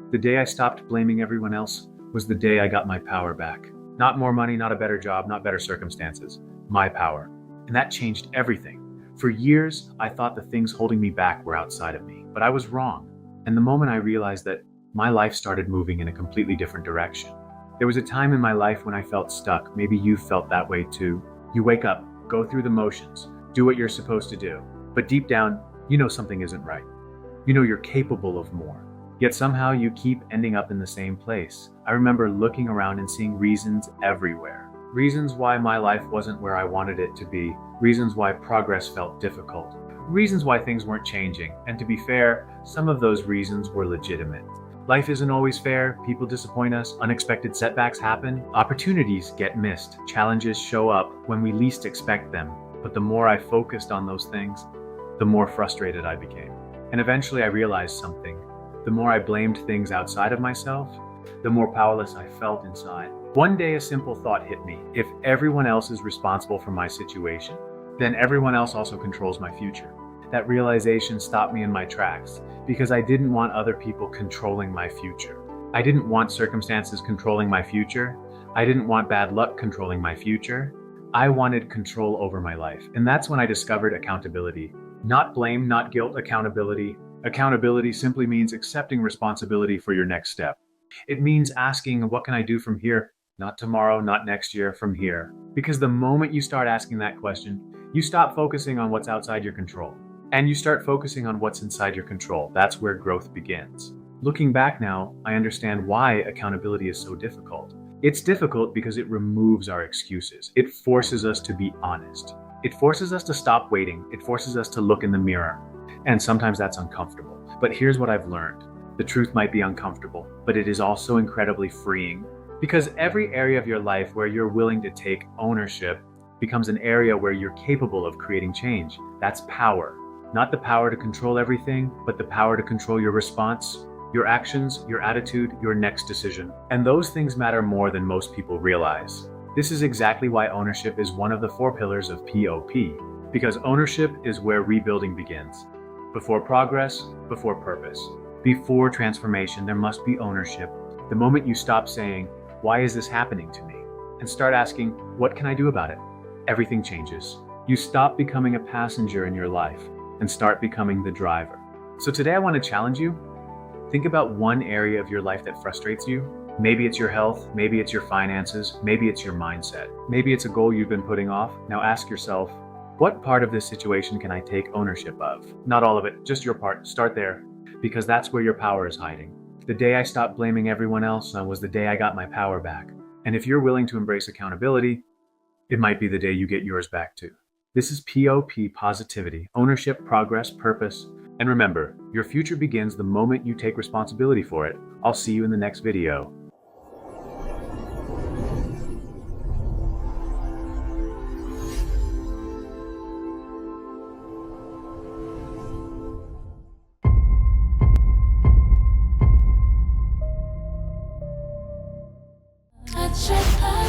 The day I stopped blaming everyone else was the day I got my power back. Not more money, not a better job, not better circumstances. My power. And that changed everything. For years, I thought the things holding me back were outside of me, but I was wrong. And the moment I realized that, my life started moving in a completely different direction. There was a time in my life when I felt stuck. Maybe you felt that way too. You wake up, go through the motions, do what you're supposed to do. But deep down, you know something isn't right. You know you're capable of more. Yet somehow you keep ending up in the same place. I remember looking around and seeing reasons everywhere. Reasons why my life wasn't where I wanted it to be. Reasons why progress felt difficult. Reasons why things weren't changing. And to be fair, some of those reasons were legitimate. Life isn't always fair, people disappoint us, unexpected setbacks happen, opportunities get missed, challenges show up when we least expect them. But the more I focused on those things, the more frustrated I became. And eventually I realized something. The more I blamed things outside of myself, the more powerless I felt inside. One day a simple thought hit me. If everyone else is responsible for my situation, then everyone else also controls my future. That realization stopped me in my tracks because I didn't want other people controlling my future. I didn't want circumstances controlling my future. I didn't want bad luck controlling my future. I wanted control over my life. And that's when I discovered accountability. Not blame, not guilt, accountability. Accountability simply means accepting responsibility for your next step. It means asking, what can I do from here? Not tomorrow, not next year, from here. Because the moment you start asking that question, you stop focusing on what's outside your control. And you start focusing on what's inside your control. That's where growth begins. Looking back now, I understand why accountability is so difficult. It's difficult because it removes our excuses. It forces us to be honest. It forces us to stop waiting. It forces us to look in the mirror. And sometimes that's uncomfortable. But here's what I've learned. The truth might be uncomfortable, but it is also incredibly freeing. Because every area of your life where you're willing to take ownership becomes an area where you're capable of creating change. That's power. Not the power to control everything, but the power to control your response, your actions, your attitude, your next decision. And those things matter more than most people realize. This is exactly why ownership is one of the 4 pillars of POP. Because ownership is where rebuilding begins. Before progress, before purpose. Before transformation, there must be ownership. The moment you stop saying, why is this happening to me? And start asking, what can I do about it? Everything changes. You stop becoming a passenger in your life and start becoming the driver. So today I want to challenge you. Think about one area of your life that frustrates you. Maybe it's your health, maybe it's your finances, maybe it's your mindset. Maybe it's a goal you've been putting off. Now ask yourself, what part of this situation can I take ownership of? Not all of it, just your part. Start there, because that's where your power is hiding. The day I stopped blaming everyone else was the day I got my power back. And if you're willing to embrace accountability, it might be the day you get yours back too. This is POP positivity, ownership, progress, purpose. And remember, your future begins the moment you take responsibility for it. I'll see you in the next video. I check